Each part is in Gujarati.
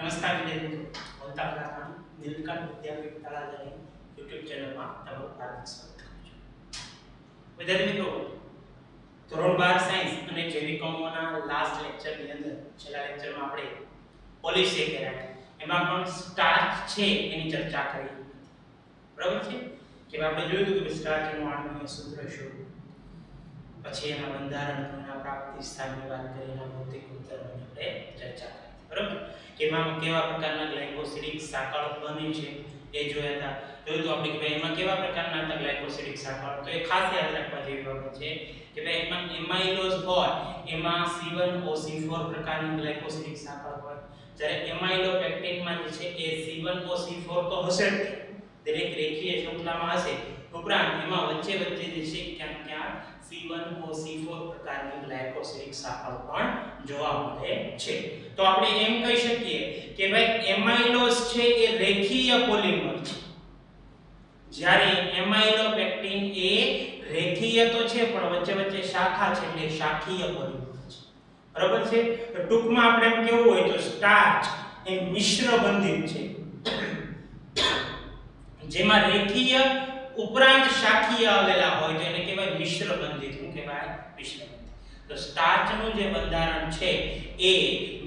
નમસ્કાર વિદ્યાર્થી મિત્રો, બોલતા કલાકારની નીલકંઠ વિદ્યાપીઠ તળાજાની YouTube ચેનલમાં તમારું હાર્દિક સ્વાગત કરું છું. વિદ્યાર્થી મિત્રો, ધોરણ 12 સાયન્સ અને જૈવિક કણોના લાસ્ટ લેક્ચરની અંદર છેલ્લા લેક્ચરમાં આપણે પોલિસેકેરાઇડ એમાં પણ સ્ટાર્ચ છે એની ચર્ચા કરી હતી. બરાબર છે? કે આપણે જોયું હતું કે સ્ટાર્ચ એનું આણ્વિક સૂત્ર શું, પછી એના બંધારણ, એના પ્રાપ્તિ સ્થાનની વાત કરી, એના ભૌતિક ગુણધર્મોની આપણે ચર્ચા કરી. બરાબર? કે એમાં કેવા પ્રકારના ગ્લાયકોસિડિક સાંકળ બને છે એ જોયા હતા. જોયું તો આપણે કે ભાઈ એમાં કેવા પ્રકારના હતા ગ્લાયકોસિડિક સાંકળ, તો એ ખાસ યાદ રાખવા જેવી બાબત છે કે ભાઈ એમાં એમાઇલોઝ હોય એમાં C1OC4 પ્રકારની ગ્લાયકોસિડિક સાંકળ હોય, જ્યારે એમાઇલોપેક્ટિનમાં જે છે એ C1OC4 તો હશે જ, દરેક રેખીય શૃંખલામાં હશે, ઉપરાંત એમાં વચ્ચે વચ્ચે જે છે ક્યાંક ક્યાંક C1OC4 પ્રકારની ગ્લાયકોસિડિક સાંકળ પણ જોવા મળે છે. તો આપણે એમ કહી શકીએ કે ભાઈ એમાઇલોઝ છે એ રેખીય પોલિમર છે, જ્યારે એમાઇલોપેક્ટિન એ રેખીય તો છે પણ વચ્ચે વચ્ચે શાખા છે એટલે શાખીય પોલિમર છે. બરાબર છે? તો ટૂંકમાં આપણે એમ કેવું હોય તો સ્ટાર્ચ એ મિશ્ર બંધિત છે, જેમાં રેખીય ઉપરાંત શાખીય આવેલા હોય તો એને કહેવાય મિશ્ર બંધિત. શું કહેવાય? મિશ્ર બંધિત. તો સ્ટાર્ચનું જે બંધારણ છે એ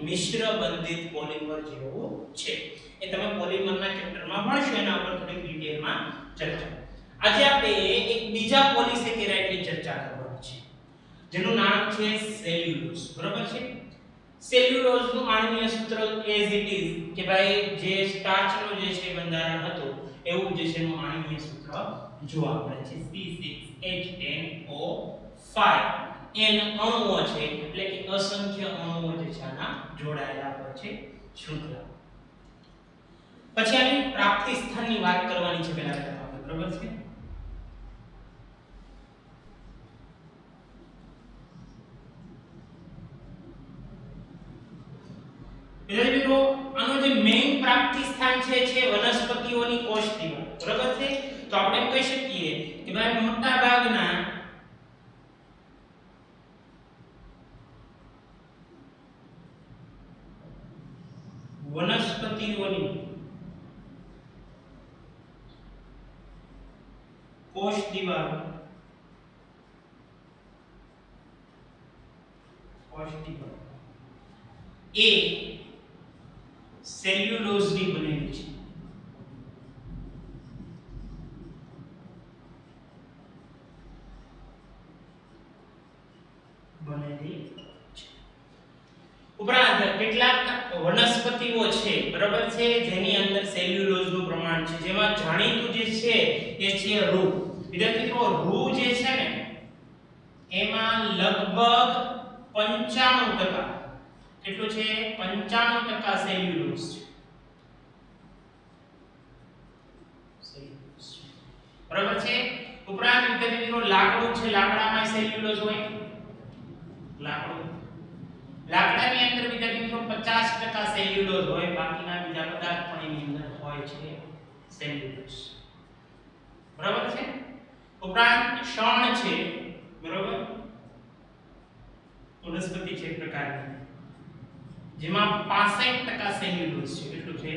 મિશ્ર બંધિત પોલિમર જેવું છે. એ તમે પોલિમરના ચેપ્ટરમાં ભણશો, એના ઉપર થોડી ડિટેલમાં ચર્ચા. આજે આપણે એક બીજા પોલિસેકેરાઇડની ચર્ચા કરવાની છે, જેનું નામ છે સેલ્યુલોઝ. બરાબર છે? સેલ્યુલોઝનું આણ્વિક સૂત્ર એઝ ઇટ ઇઝ કે ભાઈ જે સ્ટાર્ચનું જે છે બંધારણ હતું એવું જે છે એનું આણ્વિક સૂત્ર જોવા મળે છે C6H10O5. n અણુઓ છે એટલે કે અસંખ્ય અણુઓ જે છે આના જોડાયેલા હોય છે શૃંખલા. પછી આની પ્રાપ્તિ સ્થાનની વાત કરવાની છે પહેલા આપણે. બરાબર છે? મિત્રો આનો જે મેઈન પ્રાપ્તિ સ્થાન છે વનસ્પતિઓની કોષ દિવાલ. બરાબર છે? તો આપણે એમ કહી શકીએ કે ભાઈ મોટા ભાગના વનસ્પતિઓની કોષ દિવાલ એ સેલ્યુલોઝની બનેલી છે. ઉપરાંત કેટલાક વનસ્પતિઓ છે, બરાબર છે, જેની અંદર સેલ્યુલોઝનું પ્રમાણ છે, જેમાં જાણીતું જે છે એ છે રૂ. વિદ્યાર્થી મિત્રો, રૂ જે છે ને એમાં લગભગ 95% કેટલું છે? 95% સેલ્યુલોઝ છે. બરાબર છે? ઉપરાંત વિદ્યાર્થી મિત્રો લાકડું છે, લાકડામાં સેલ્યુલોઝ હોય. લાકડાની અંદર વિદ્યાર્થી મિત્રો 50% સેલ્યુલોઝ હોય, બાકીના બીજા પદાર્થ પણ એની અંદર હોય છે સેલ્યુલોઝ. બરાબર છે? ઉપરાંત શણ છે, બરાબર, વનસ્પતિ છે એક પ્રકારની, જેમાં 65% સેલ્યુલોઝ છે. કેટલું છે?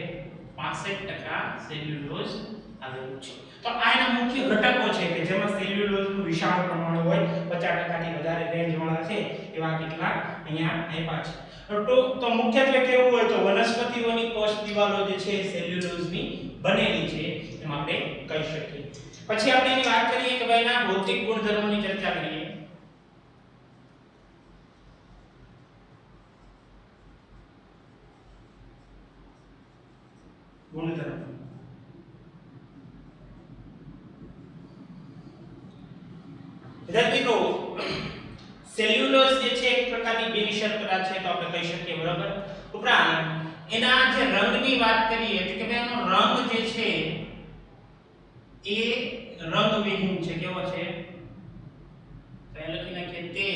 65% સેલ્યુલોઝ આવેલું છે. તો આ એના મુખ્ય ઘટકો છે કે જેમાં સેલ્યુલોઝનું વિશાળ પ્રમાણ હોય, 50% થી વધારે રેન્જ વાળા છે એવા કેટલાક અહીંયા આપ્યા છે. તો મુખ્યત્વે કેવું હોય તો વનસ્પતિઓની કોષ દિવાલો જે છે સેલ્યુલોઝની બનેલી છે એમ આપણે કહી શકીએ. પછી આપણે એની વાત કરીએ કે ભાઈ ના ભૌતિક ગુણધર્મોની ચર્ચા કરીએ. ગુણધર્મ વિદ્યાર્થીઓ, સેલ્યુલોઝ જે છે એક પ્રકારની બિનશર્કરા છે તો આપણે કહી શકીએ. બરાબર? ઉપરાંત એના જે રંગની વાત કરીએ તો કે ભાઈ એનો રંગ જે છે એ રંગવિહીન છે. કેવો છે? તો એ લખી નાખીએ તે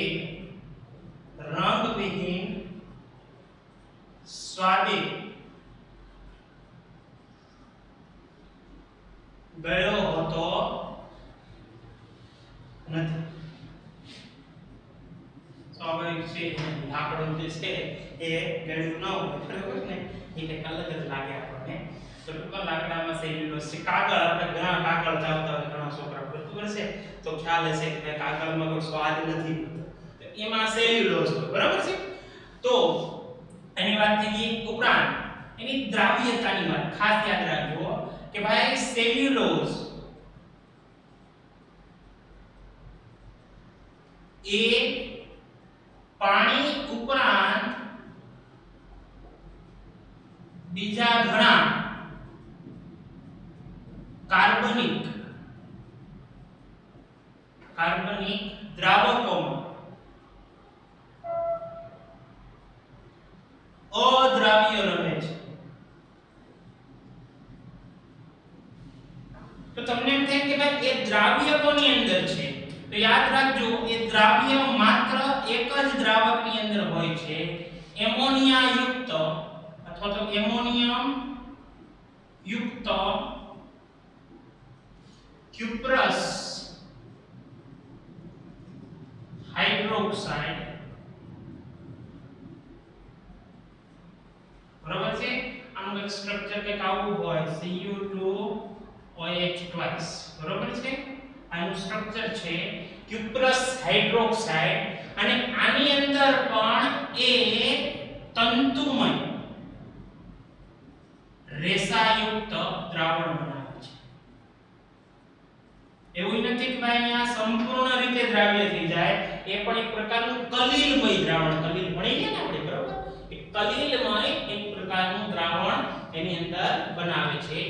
રંગવિહીન સ્વાદિત ગળ્યો હોતો નથી. સ્વાભાવિક છે, લાકડું જે છે એ ગળ્યું ન હોય, બરાબર ને? એક અલગ જ લાગે આપણને. તો ટૂંકમાં લાકડામાં સેલ્યુલોઝ છે. કાગળ, આપણે ઘણા કાગળ ચાવતા હોય ઘણા છોકરા, બરાબર છે, તો ખ્યાલ હશે કે કાગળમાં કોઈ સ્વાદ નથી હોતો, તો એમાં સેલ્યુલોઝ હોય, બરાબર છે. તો એની વાત થઈ ગઈ. ઉપરાંત એની દ્રાવ્યતાની વાત ખાસ યાદ રાખજો કે ભાઈ સેલ્યુલોઝ એ પાણી ઉપરાંત બીજા ઘણા કાર્બનિક દ્રાવકોમાં અદ્રાવ્ય રહે છે. તો તમને એમ થાય કે ભાઈ એ દ્રાવ્ય કોની અંદર છે, તો યાદ રાખજો એ દ્રાવ્ય માત્ર એક જ દ્રાવકની અંદર હોય છે, એમોનિયા યુક્ત અથવા તો એમોનિયમ યુક્ત ક્યુપ્રસ હાઇડ્રોક્સાઇડ, બરાબર છે. આનું એક સ્ટ્રક્ચર કંઈક આવું હોય Cu2OH twice, બરાબર છે. આનું સ્ટ્રક્ચર છે ક્યુપ્રસ હાઇડ્રોક્સાઇડ અને આની અંદર પણ એ તંતુમય રેસાયુક્ત દ્રાવણ બનાવે છે. એવું નથી કે ભાઈ અહીંયા સંપૂર્ણ રીતે દ્રાવ્ય થઈ જાય, એ પણ એક પ્રકારનું કલીલમય દ્રાવણ, કલીલ ભણી ગયા ને આપણે, બરાબર, એ કલીલમય એક પ્રકારનું દ્રાવણ એની અંદર બનાવે છે,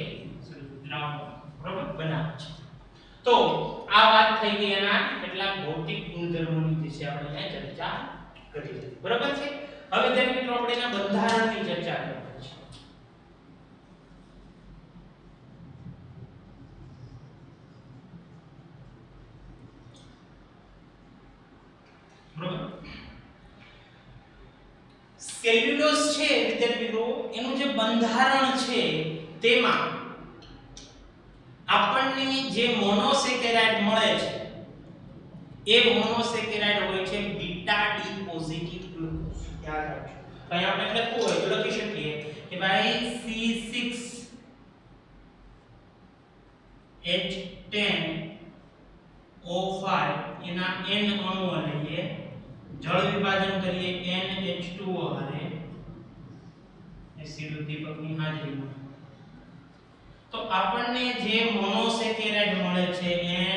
દ્રાવણ, બરાબર, બનાવે છે. તો આ વાત થઈ ગઈ એના કેટલાક ભૌતિક ગુણધર્મોની વિશે આપણે અહીંયા ચર્ચા કરી છે, બરાબર છે. હવે તેના મિત્રો આપણે એના બંધારણની ચર્ચા કરવાની છે. સેલ્યુલોઝ છે વિદ્યાર્થી મિત્રો, એનું જે બંધારણ છે તેમાં આપણને જે મોનોસેકેરાઇડ મળે છે એ મોનોસેકેરાઇડ હોય છે બીટા ડી પોઝિટિવ ગ્લુકોઝ. યાદ રાખજો. તો અહીં આપણે લખવું હોય તો લખી શકીએ કે ભાઈ C6H10O5 એના N અણુઓ લઈએ, જળ વિભાજન કરીએ NH2O હારે એસિડ ઉદ્દીપકની હાજરીમાં, તો આપણને જે મોનોસેકેરાઇડ મળે છે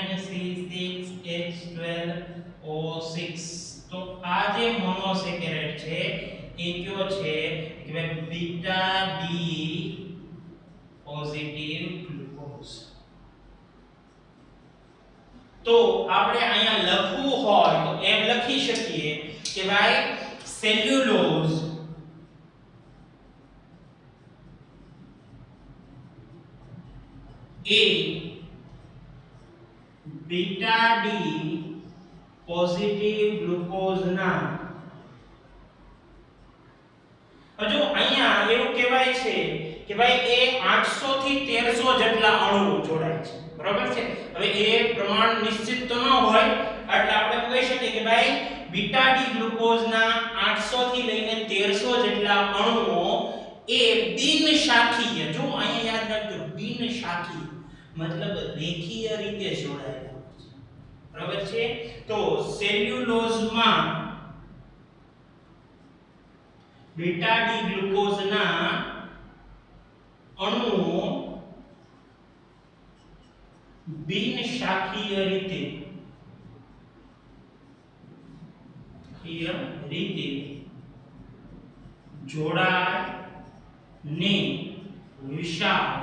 NC6H12O6. તો આ જે મોનોસેકેરાઇડ છે એ કયો છે કે ભાઈ બીટા ડી પોઝિટિવ ગ્લુકોઝ. તો આપણે અહીંયા લખવું હોય તો એમ લખી શકીએ કે ભાઈ સેલ્યુલોઝ એ બીટા ડી પોઝિટિવ ગ્લુકોઝના, હજુ અહીંયા એવું કહેવાય છે કે ભાઈ એ 800 થી 1300 જેટલા અણુઓ જોડાય છે, બરાબર છે. હવે એ પ્રમાણ નિશ્ચિત તો ન હોય એટલે આપણે કહી શકીએ કે ભાઈ બીટા ડી ગ્લુકોઝના 800 થી લઈને 1300 જેટલા અણુઓ એ બિનશાખીય, જો અહીંયા યાદ રાખજો બિનશાખીય મતલબ રેખીય રીતે જોડાયેલા છે, બરાબર છે. તો સેલ્યુલોઝમાં બીટા ડી ગ્લુકોઝના અણુઓ બિનશાખીય રીતે જોડાય ને વિશાળ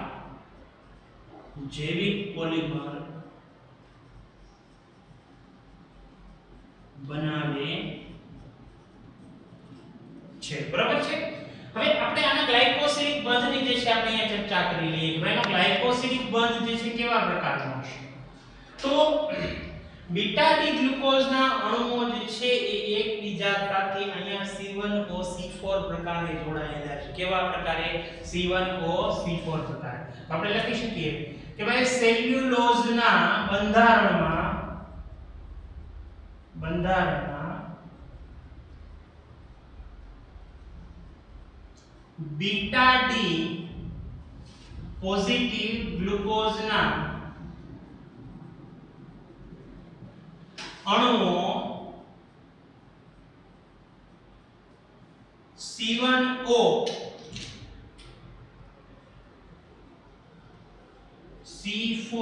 જૈવિક પોલિમર બનાવે છે, બરાબર છે. હવે આપણે આના ગ્લાયકોસિલિક બંધની જે છે આપણે અહીંયા ચર્ચા કરી લઈએ કે એનો ગ્લાયકોસિલિક બંધ જે છે કેવા પ્રકારનો હશે. તો બીટા ડી ગ્લુકોઝના અણુઓ જે છે એ એકબીજા સાથે અહીંયા C1O4 પ્રકારે જોડાયેલા છે. કેવા પ્રકારે? C1O4 પ્રકારે. તો આપણે લખી શકીએ કે ભાઈ સેલ્યુલોઝના બંધારણમાં બીટા ડી પોઝિટિવ ગ્લુકોઝના અણુઓ C1O C4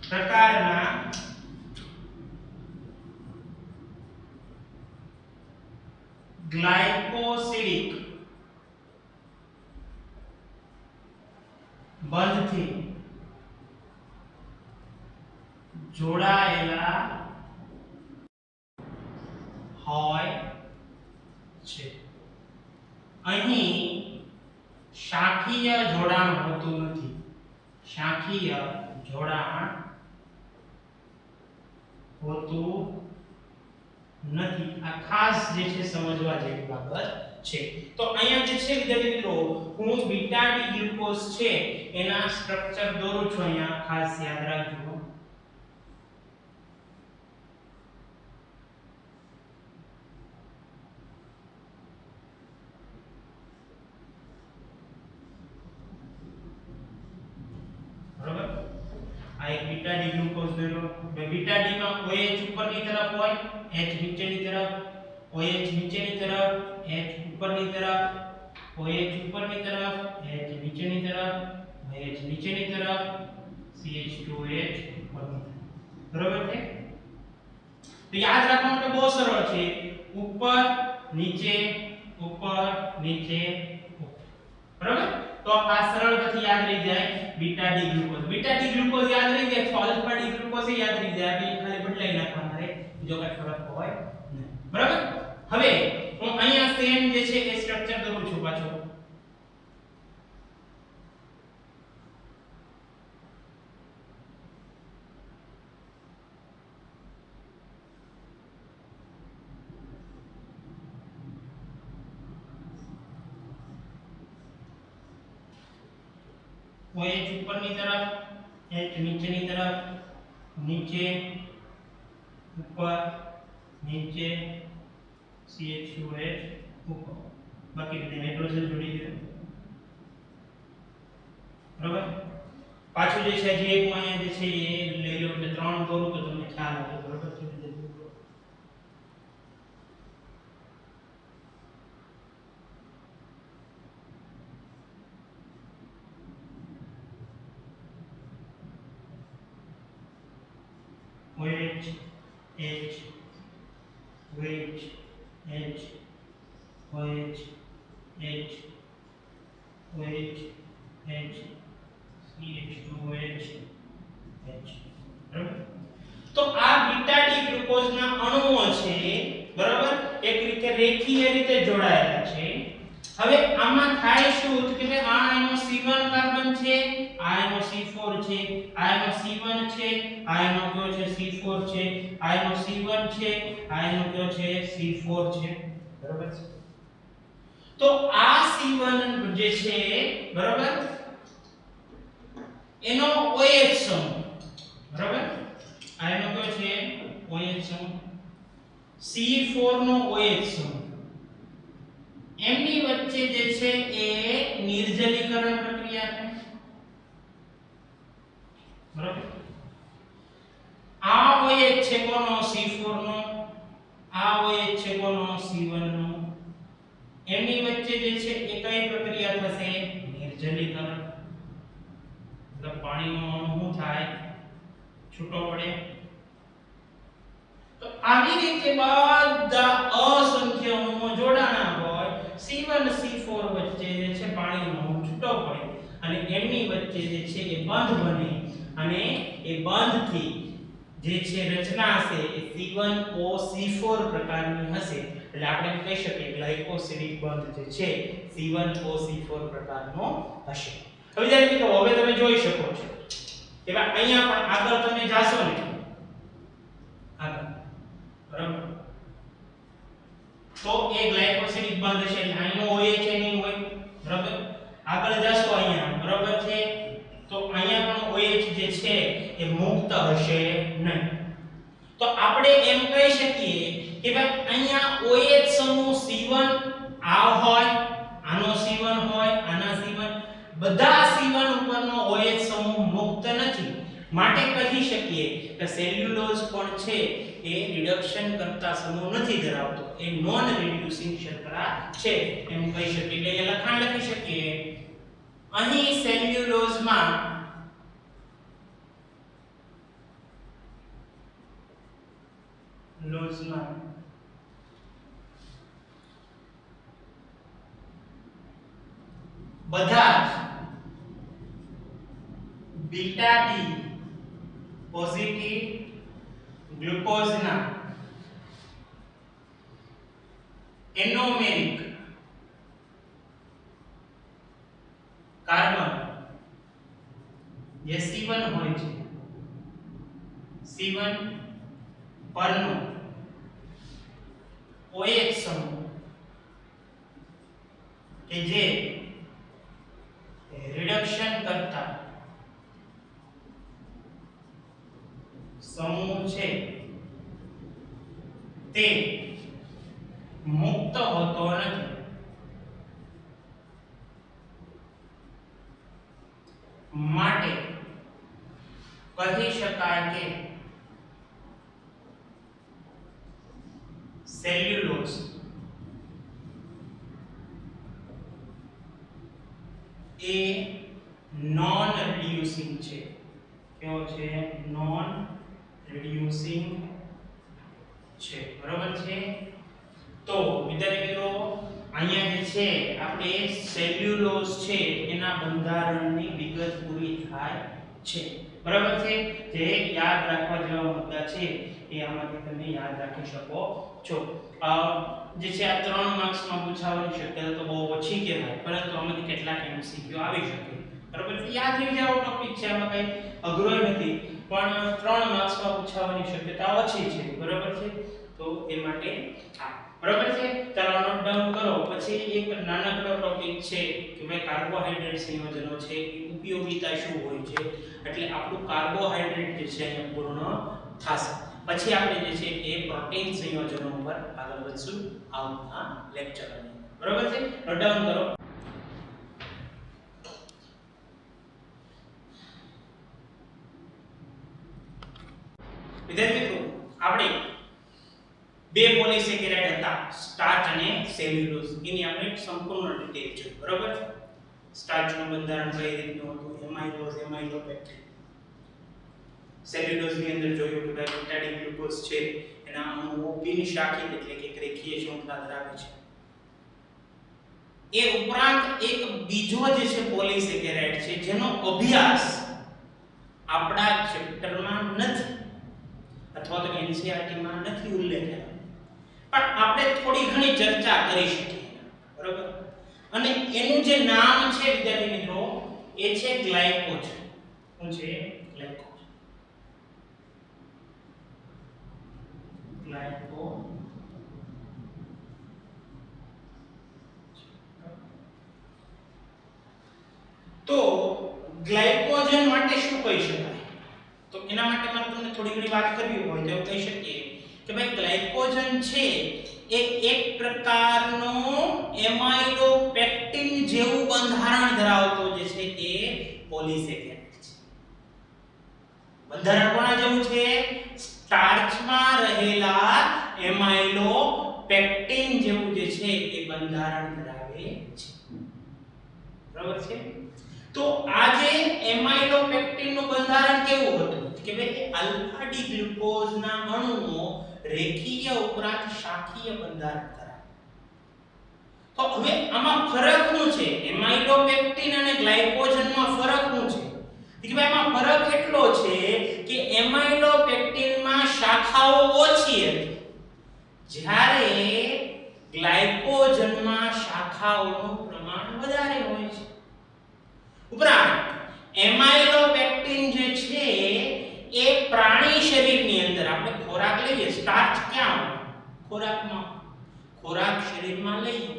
પ્રકારના ગ્લાયકોસિડિક બંધથી જોડાયેલા હોય છે. અહીં શાખીય જોડાણ હોતું નથી. શાખીય જોડાણ હોતું નથી. આ ખાસ જે છે સમજવા જેવી બાબત છે. તો અહીંયા જે છે વિદ્યાર્થી મિત્રો હું બીટા ડી ગ્લુકોઝ છે એના સ્ટ્રક્ચર દોરું છું. અહીંયા ખાસ યાદ રાખજો. બરાબર, આ એક બીટા ડી ગ્લુકોઝ દોર્યો. બીટા ડી માં OH ઉપરની તરફ હોય, H નીચેની તરફ, OH નીચેની તરફ, H ઉપરની તરફ, OH ઉપરની તરફ, H નીચેની તરફ, OH નીચેની તરફ, CH2OH ઉપરની તરફ. બરાબર છે? તો યાદ રાખવા માટે બહુ સરળ છે. ઉપર નીચે ઉપર નીચે ઉપર. બરાબર? તો આ સરળતાથી યાદ રહી જાય. બીટા ડી ગ્લુકોઝ યાદ રહી જાય તો આલ્ફા ડી ગ્લુકોઝ યાદ રહી જાય. બે ખાલી બદલાઈ નાખવાના રહે, બીજો કઈ ફરક હોય નહીં. બરાબર? હવે હું અહીંયા સેમ જે છે એ સ્ટ્રક્ચર દોરું છું પાછો. OH ઉપરની તરફ, H નીચેની તરફ, નીચે ઉપર નીચે, CH2OH ઉપર. બાકી રીતે નાઇટ્રોજન જોડી દે. બરાબર? પાછું જે છે જે હું અહીંયા જે છે એ લઈ લો એટલે 3 દોરું તો તમને ખ્યાલ આવે. બરાબર છે? OH H OH H OH H OH H CH2OH H. બરાબર? તો આ બીટા ડી ગ્લુકોઝના અણુઓ છે, બરાબર, એક રીતે રેખીય રીતે જોડાયેલા છે. હવે આમાં થાય શું કે આ એનો C1 કાર્બન છે, આ એનો C4 છે, આ એનો C1 છે, આ એનો કયો છે C4 છે, આ એનો C1 છે, આ એનો કયો છે C4 છે. બરાબર છે? તો આ C1 જે છે, બરાબર, એનો OH સમૂહ, બરાબર, આ એનો કયો છે OH સમૂહ, C4 નો OH સમૂહ, એમની વચ્ચે જે છે એ નિર્જલીકરણ પ્રક્રિયા છે. બરાબર? આ OH છે કોનો C4 નો, આ OH છે કોનો C1 નો, એમની વચ્ચે જે છે એ કઈ પ્રક્રિયા થશે? નિર્જલીકરણ. એટલે પાણીનો અણુ શું થાય? છૂટો પડે. તો આવી રીતે બધા અસંખ્ય અણુઓ જોડાણા હોય, C1 C4 વચ્ચે જે છે પાણીનો અણુ છૂટો પડે અને એમની વચ્ચે જે છે એ બંધ બને અને એ બંધથી જે છે રચના હશે એ C1OC4 પ્રકારની હશે. એટલે આપણે કહી શકીએ ગ્લાયકોસિડિક બંધ જે છે C1OC4 પ્રકારનો હશે. હવે જ્યારે મિત્રો હવે તમે જોઈ શકો છો કે અહીંયા પણ આગળ તમે જાશો ને, આગળ, બરાબર, તો એ ગ્લાયકોસિડિક બંધ છે એટલે અહીંનો OH નહીં હોય. બરાબર? આગળ જાશો અહીંયા, બરાબર છે, તો અહીંયા પણ OH જે છે એ મુક્ત હશે નહીં. તો આપણે એમ કહી શકીએ કે ભાઈ અહીંયા OH સમૂહ C1 આ હોય એટલે સેલ્યુલોઝ પણ છે એ રિડક્શન કરતા સમૂહ નથી ધરાવતો, એ નોન રિડ્યુસિંગ શર્કરા છે એમ કહી શકીએ. એટલે અહીંયા લખાણ લખી શકીએ, અહીં સેલ્યુલોઝમાં બધા જ બીટા ડી પોઝિટિવ ગ્લુકોઝના એનોમેરિક કાર્બન જે C1 હોય છે, C1 પરનો OH સમૂહ કે જે રિડક્શન કરતા સમૂહ છે તે મુક્ત હોતો નથી. માટે કહી શકાય કે સેલ્યુલોઝ એ નોન રિડ્યુસિંગ છે. કેવો છે? નોન રિડ્યુસિંગ છે. બરાબર છે? તો વિદ્યાર્થી મિત્રો અહીંયા જે છે આપણે સેલ્યુલોઝ છે એના બંધારણની વિગત પૂરી થાય છે. બરાબર છે? જે યાદ રાખવા જેવા મુદ્દા છે એ આમાંથી તમે યાદ રાખી શકો છો. જે છે આ 3 માર્ક્સમાં પૂછાવાની શક્યતા તો બહુ ઓછી કહેવાય, પરંતુ આમાંથી કેટલાક MCQ આવી શકે. બરાબર છે? યાદ રહી જાવ ટોપિક છે, આમાં કઈ અઘરો નથી, પણ 3 માર્ક્સમાં પૂછાવાની શક્યતા ઓછી છે. બરાબર છે? તો એ માટે બરાબર છે? ચાલો નોટ ડાઉન કરો. પછી એક નાનકડો ટોપિક છે કે ભાઈ કાર્બોહાઈડ્રેટ સંયોજનો છે એ ઉપયોગિતા શું હોય છે, એટલે આપણું કાર્બોહાઈડ્રેટ જે છે અહીંયા પૂર્ણ થશે. પછી આપણે જે છે એ પ્રોટીન સંયોજનો ઉપર આગળ વધશું આવતા લેક્ચરમાં. બરાબર છે? નોટ ડાઉન કરો. વિદ્યાર્થી મિત્રો આપણે બે પોલિસેકેરાઇડ હતા, સ્ટાર્ચ અને સેલ્યુલોઝ. એની આપણે સંપૂર્ણ ડિટેલ જોઈ. બરાબર છે? સ્ટાર્ચનું બંધારણ કઈ રીતનું હતું, એમાઇલોઝ, એમાઇલોપેક્ટિન. સેલ્યુલોઝ ની અંદર જોયું કે ભાઈ બીટા ડી ગ્લુકોઝ છે એના અણુઓ બિનશાખિત એટલે કે રેખીય શૃંખલા ધરાવે છે. એ ઉપરાંત એક બીજો જે છે પોલિસેકેરાઇડ છે જેનો અભ્યાસ આપણા ચેપ્ટરમાં નથી અથવા તો NCERT માં નથી ઉલ્લેખ, પણ આપણે થોડી ઘણી ચર્ચા કરી શકીએ. બરાબર? અને એનું જે નામ છે વિદ્યાર્થી મિત્રો એ છે ગ્લાયકોજ. શું છે? ગ્લાયકોજ. ગ્લાયકો તો ગ્લાયકોજન માટે શું કહી શકાય? તો એના માટે મારે તમને થોડી ઘણી વાત કરવી હોય તો કહી શકીએ કે ભાઈ ગ્લાયકોજન છે એ એક પ્રકારનો એમાઇલોપેક્ટિન જેવું બંધારણ ધરાવતો જે છે એ પોલિસેકેરાઇડ છે. બંધારણ કોના જેવું છે? સ્ટાર્ચમાં રહેલા એમાઇલોપેક્ટિન જેવું જે છે એ બંધારણ ધરાવે છે. બરાબર છે? તો આ જે એમાઇલોપેક્ટિન નું બંધારણ કેવું હતું કે ભાઈ આલ્ફા ડી ગ્લુકોઝના અણુઓ રેખીય ઉપરાંત શાખીય બંધારણ ધરાવે. તો હવે આમાં ફરક શું છે? એમાઇલોપેક્ટિન અને ગ્લાયકોજનમાં ફરક શું છે? કે ભાઈ આમાં ફરક એટલો છે કે એમાઇલોપેક્ટિનમાં શાખાઓ ઓછી હતી, જ્યારે ગ્લાયકોજનમાં શાખાઓનું પ્રમાણ વધારે હોય છે. ઉપરાંત એમાઇલોપેક્ટિન જે છે એ પ્રાણી શરીરની અંદર આપણે ખોરાક લઈએ, સ્ટાર્ચ ક્યાં હોય? ખોરાકમાં. ખોરાક શરીરમાં લઈએ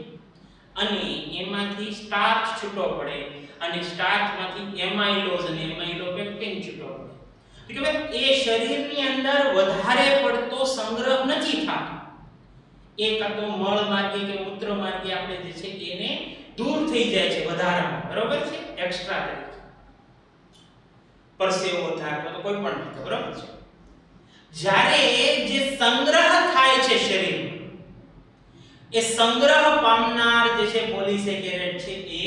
અને એમાંથી સ્ટાર્ચ છૂટો પડે અને સ્ટાર્ચમાંથી એમાઇલોઝ અને એમાઇલોપેક્ટિન છૂટો પડે. તો કે ભાઈ એ શરીરની અંદર વધારે પડતો સંગ્રહ નથી થતો. એ કાં તો મળ માર્ગે કે મૂત્ર માર્ગે આપણે જે છે એને દૂર થઈ જાય છે વધારામાં. બરાબર છે? એક્સ્ટ્રા તરીકે પરસેવો થાય તો કોઈ પણ રીતે. બરાબર છે? જ્યારે જે સંગ્રહ થાય છે શરીરમાં, એ સંગ્રહ પામનાર જે છે પોલિસેકેરાઇડ છે એ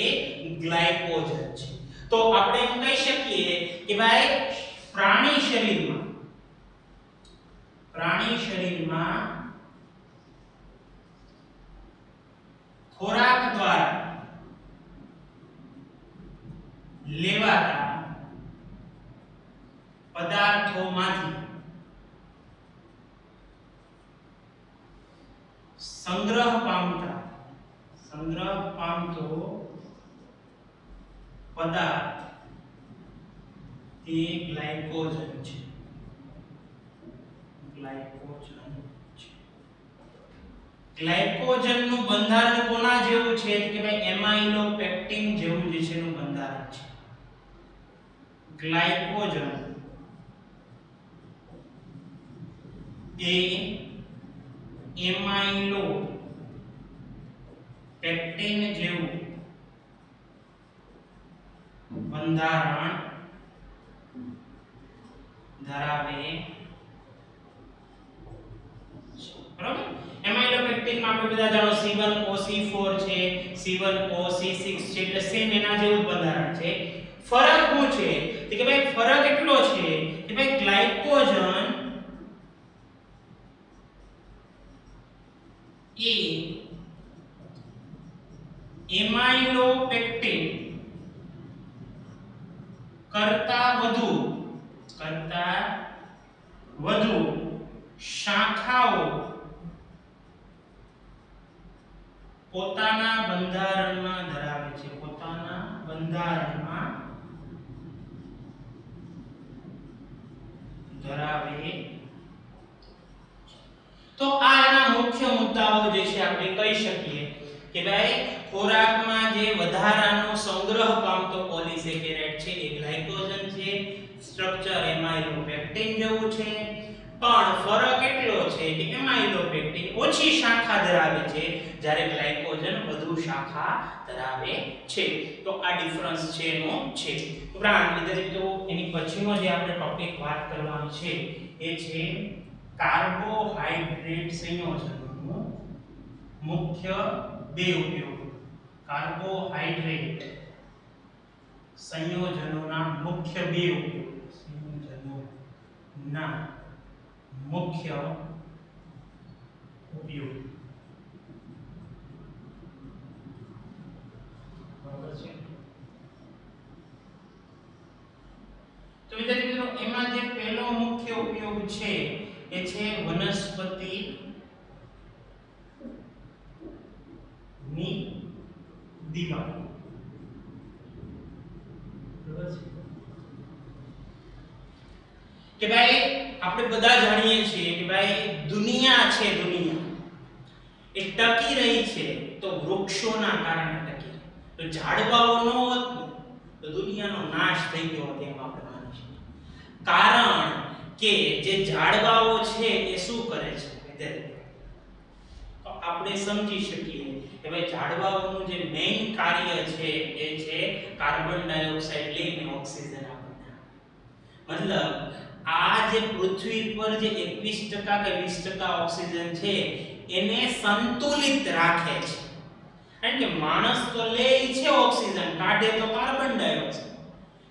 ગ્લાયકોજન છે. તો આપણે એમ કહી શકીએ કે ભાઈ પ્રાણી શરીરમાં ખોરાક દ્વારા લેવાતા પદાર્થોમાંથી સંગ્રહ પામતો પદાર્થ તે ગ્લાયકોજન છે. ગ્લાયકોજનનું બંધારણ કોના જેવું છે કે ભાઈ એમાઇલોપેક્ટિન જેવું જે છે એનું બંધારણ છે. ગ્લાયકોજન એ એમાઇલોપેક્ટિન જેવું બંધારણ ધરાવે છે. બરાબર. એમાઇલોપેક્ટિન માં આપણે બધા જાણો C1OC4 છે, C1OC6 છે, એટલે સેમ એના જેવું જ બંધારણ છે. ફરક શું છે કે ભાઈ ફરક એટલો છે કે ભાઈ ગ્લાયકોજન એ એમાઇલોપેક્ટિન કરતા વધુ શાખાઓ પોતાના બંધારણમાં ધરાવે છે. તો આ એના મુખ્ય મુદ્દાઓ જે છે આપણે કહી શકીએ કે ભાઈ ખોરાકમાં જે વધારાનો સંગ્રહ પામતો પોલિસેકેરાઇડ છે એ ગ્લાયકોજન છે. સ્ટ્રક્ચર એમાઇલોપેક્ટિન જેવું છે, પણ ફરક એટલો છે કે એમાઇલોપેક્ટિન ઓછી શાખા ધરાવે છે જ્યારે ગ્લાયકોજન વધુ શાખા ધરાવે છે. તો આ ડિફરન્સ છે એનો છે. ઉપરાંત વિદ્યાર્થી મિત્રો એની પછીનો જે આપણે ટોપિક વાત કરવાનો છે એ છે કાર્બોહાઈડ્રેટ સંયોજનોનો મુખ્ય બે ઉપયોગ. કાર્બોહાઈડ્રેટ સંયોજનોના મુખ્ય બે ઉપયોગ. બરાબર છે. તો વિદ્યાર્થી મિત્રો એમાં જે પહેલો મુખ્ય ઉપયોગ છે એ છે વનસ્પતિ ની દિવાલ. બરાબર છે કે ભાઈ આપણે બધા જાણીએ છીએ કે ભાઈ દુનિયા છે, દુનિયા એ ટકી રહી છે તો વૃક્ષોના કારણે ટકી. તો ઝાડવાઓ ન હોત તો દુનિયાનો નાશ થઈ ગયો હોત એમ આપણે માની શકીએ. કારણ કે જે ઝાડવાઓ છે એ શું કરે છે વિદ્યાર્થી? તો આપણે સમજી શકીએ કે ભાઈ ઝાડવાઓનું જે મેઇન કાર્ય છે એ છે કાર્બન ડાયોક્સાઇડ લઈને ઓક્સિજન આપણને. મતલબ આ જે પૃથ્વી પર જે 21% કે 20% ઓક્સિજન છે એને સંતુલિત રાખે છે. કારણ કે માણસ તો લે છે ઓક્સિજન, કાઢે તો કાર્બન ડાયોક્સાઇડ.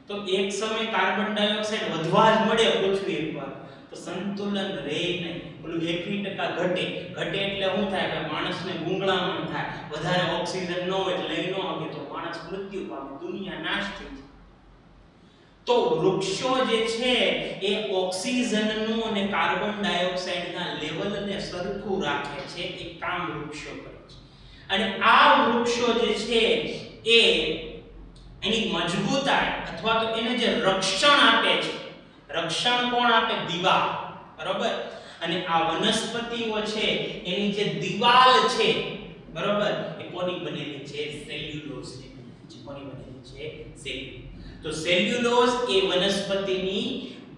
તો એક સમય કાર્બન ડાયોક્સાઇડ વધવા જ મળે પૃથ્વી પર તો સંતુલન રહે નહીં. પેલું 21% ઘટે એટલે શું થાય કે માણસને ગુંગળામણ થાય. વધારે ઓક્સિજન ન હોય એટલે લઈ ન આવે તો માણસ મૃત્યુ પામે, દુનિયા નાશ થઈ જાય. તો વૃક્ષો જે છે એ ઓક્સિજનનું અને કાર્બન ડાયોક્સાઇડના લેવલને સરખું રાખે છે. એ કામ વૃક્ષો કરે છે. અને આ વૃક્ષો જે છે એ એની મજબૂતાઈ અથવા તો એને જે રક્ષણ આપે છે, રક્ષણ કોણ આપે? દિવાલ. બરોબર. અને આ વનસ્પતિઓ છે એની જે દિવાલ છે બરોબર એ કોની બનેલી છે? સેલ્યુલોઝની. કોની બનેલી છે? સેલ્યુલોઝ. તો સેલ્યુલોઝ એ વનસ્પતિની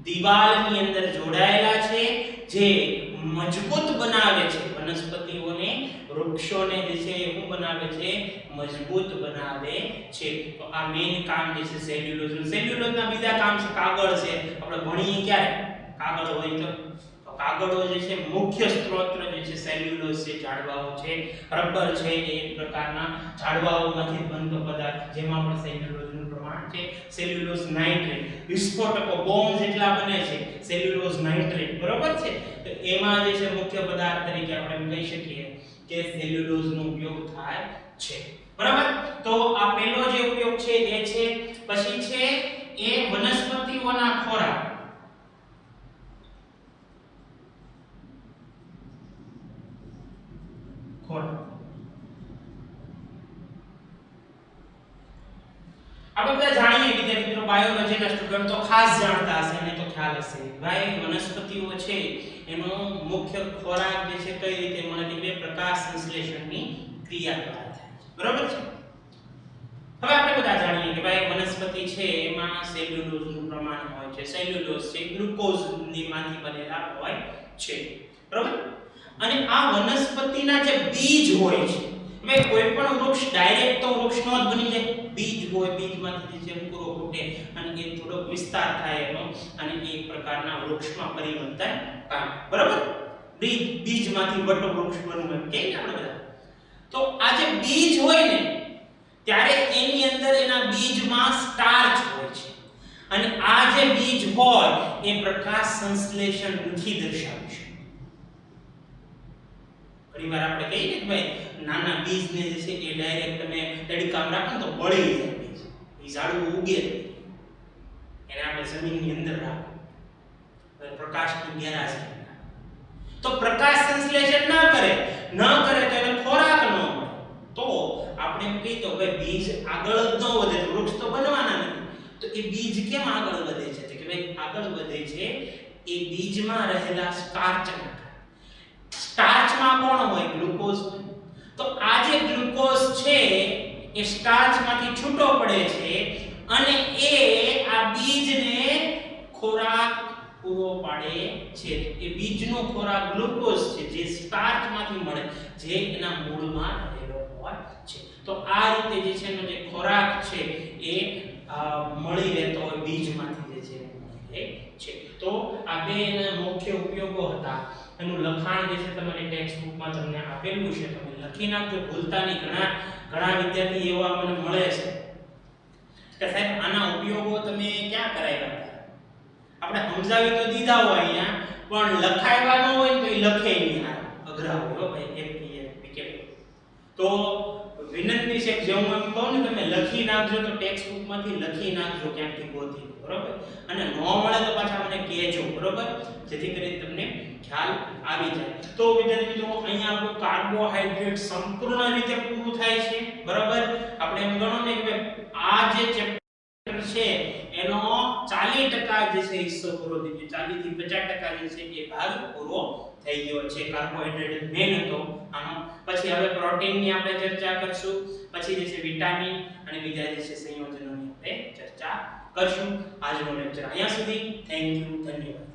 દિવાલની અંદર જોડાયેલા છે જે મજબૂત બનાવે છે વનસ્પતિઓને, વૃક્ષોને જે છે એ શું બનાવે છે? મજબૂત બનાવે છે. તો આ મેઇન કામ જે છે સેલ્યુલોઝ. સેલ્યુલોઝના બીજા કામ છે કાગળ છે. આપણે ભણીએ ક્યારે કાગળ હોય તો કાગળો જે છે મુખ્ય સ્ત્રોત જે છે સેલ્યુલોઝ છે, ઝાડવાઓ છે, રબર છે, એ એક પ્રકારના ઝાડવાઓમાંથી બનતો પદાર્થ જેમાં પણ સેલ્યુલોઝનું પ્રમાણ છે. સેલ્યુલોઝ નાઇટ્રેટ વિસ્ફોટકો બોમ્બ જેટલા બને છે સેલ્યુલોઝ નાઇટ્રેટ, બરોબર છે. તો એમાં જે છે મુખ્ય પદાર્થ તરીકે આપણે કહી શકીએ કે સેલ્યુલોઝનો ઉપયોગ થાય છે, બરાબર. તો આ પહેલો જે ઉપયોગ છે એ છે. પછી છે એ વનસ્પતિઓના ખોરાક. આપણે બધા જાણીએ વિદ્યાર્થી મિત્રો, બાયોલોજીના સ્ટુડન્ટ તો ખાસ જાણતા હશે અને તો ખ્યાલ હશે ભાઈ વનસ્પતિઓ છે એનો મુખ્ય ખોરાક જે છે કઈ રીતે મળે છે, બે પ્રકાશ સંશ્લેષણની ક્રિયા દ્વારા થાય છે, બરાબર છે. હવે આપણે બધા જાણીએ કે ભાઈ વનસ્પતિ છે એમાં સેલ્યુલોઝનું પ્રમાણ હોય છે. સેલ્યુલોઝ છે ગ્લુકોઝની માંથી બનેલા હોય છે, બરાબર. અને આ વનસ્પતિના જે બીજ હોય છે, હવે કોઈ પણ વૃક્ષ ડાયરેક્ટ તો વૃક્ષ નો જ બની જાય, બીજ હોય, બીજમાંથી જે અંકુરો ફૂટે અને એ થોડો વિસ્તાર થાય એનો અને એક પ્રકારના વૃક્ષમાં પરિવર્તન પામે, બરાબર. બીજમાંથી વટો વૃક્ષ બનવું એમ કે આપણે બધા. તો આ જે બીજ હોય ને ત્યારે એની અંદર એના બીજમાં સ્ટાર્ચ હોય છે અને આ જે બીજ હોય એ પ્રકાશ સંશ્લેષણ નથી દર્શાવી શકતું. ઘણીવાર આપણે કહીએ કે ભાઈ નાના બીજને જે છે એ ડાયરેક્ટ તમે તડકામાં રાખો તો બળી જાય બીજ, એ ઝાડવું ઉગે એને આપણે જમીનની અંદર રાખો પ્રકાશની ગેરહાજ તો પ્રકાશ સંશ્લેષણ ન કરે તો એને ખોરાક ન મળે. તો આપણે એમ કહીએ તો ભાઈ બીજ આગળ જ ન વધે તો વૃક્ષ તો બનવાના નથી. તો એ બીજ કેમ આગળ વધે છે કે ભાઈ આગળ વધે છે એ બીજમાં રહેલા સ્ટાર્ચના. સ્ટાર્ચમાં કોણ હોય? ગ્લુકોઝ. તો આ જે ગ્લુકોઝ છે એ સ્ટાર્ચમાંથી છૂટો પડે છે અને એ આ બીજને ખોરાક પૂરો પાડે છે. એ બીજનો ખોરાક ગ્લુકોઝ છે જે સ્ટાર્ચમાંથી મળે, જે એના મૂળમાં રહેલો હોય છે. તો આ રીતે જે છે એનો જે ખોરાક છે એ મળી રહેતો હોય બીજમાંથી જે છે મળે છે. તો આ બે એના મુખ્ય ઉપયોગો હતા. એનું લખાણ જે છે તમારી ટેક્સ્ટ બુકમાં તમને આપેલું છે, તમે લખી નાખજો, ભૂલતા નહીં. ઘણા વિદ્યાર્થી એવા મને મળે છે કે સાહેબ આના ઉપયોગો તમે ક્યાં કરાવ્યા હતા? આપણે સમજાવી તો દીધા હોય અહીંયા, પણ લખાવ્યા ન હોય તો એ લખે નહીં, અઘરા હોય ભાઈ એમ કે વિકેટ. તો વિનંતી છે જે હું એમ કહું ને તમે લખી નાખજો, તો ટેક્સ્ટ બુકમાંથી લખી નાખજો ક્યાંકથી ગોતી, બરોબર. અને ન મળે તો પાછા મને કહેજો, બરોબર, જેથી કરીને તમને ખ્યાલ આવી જાય. તો વિદ્યાર્થી મિત્રો અહીંયા આપણું કાર્બોહાઈડ્રેટ સંપૂર્ણ રીતે પૂરું થાય છે, બરાબર. આપણે એમ ગણો ને કે આ જે ચેપ્ટર છે એનો 40% જે છે હિસ્સો પૂરો થઈ ગયો, 40 થી 50% જે છે એ ભાગ પૂરો થઈ ગયો છે. કાર્બોહાઈડ્રેટ મેન હતો આનો. પછી હવે પ્રોટીનની આપણે ચર્ચા કરશું, પછી જે છે વિટામિન અને બીજા જે છે સંયોજનોની આપણે ચર્ચા કરશું. આજનો લેક્ચર અહીંયા સુધી. થેન્ક યુ, ધન્યવાદ.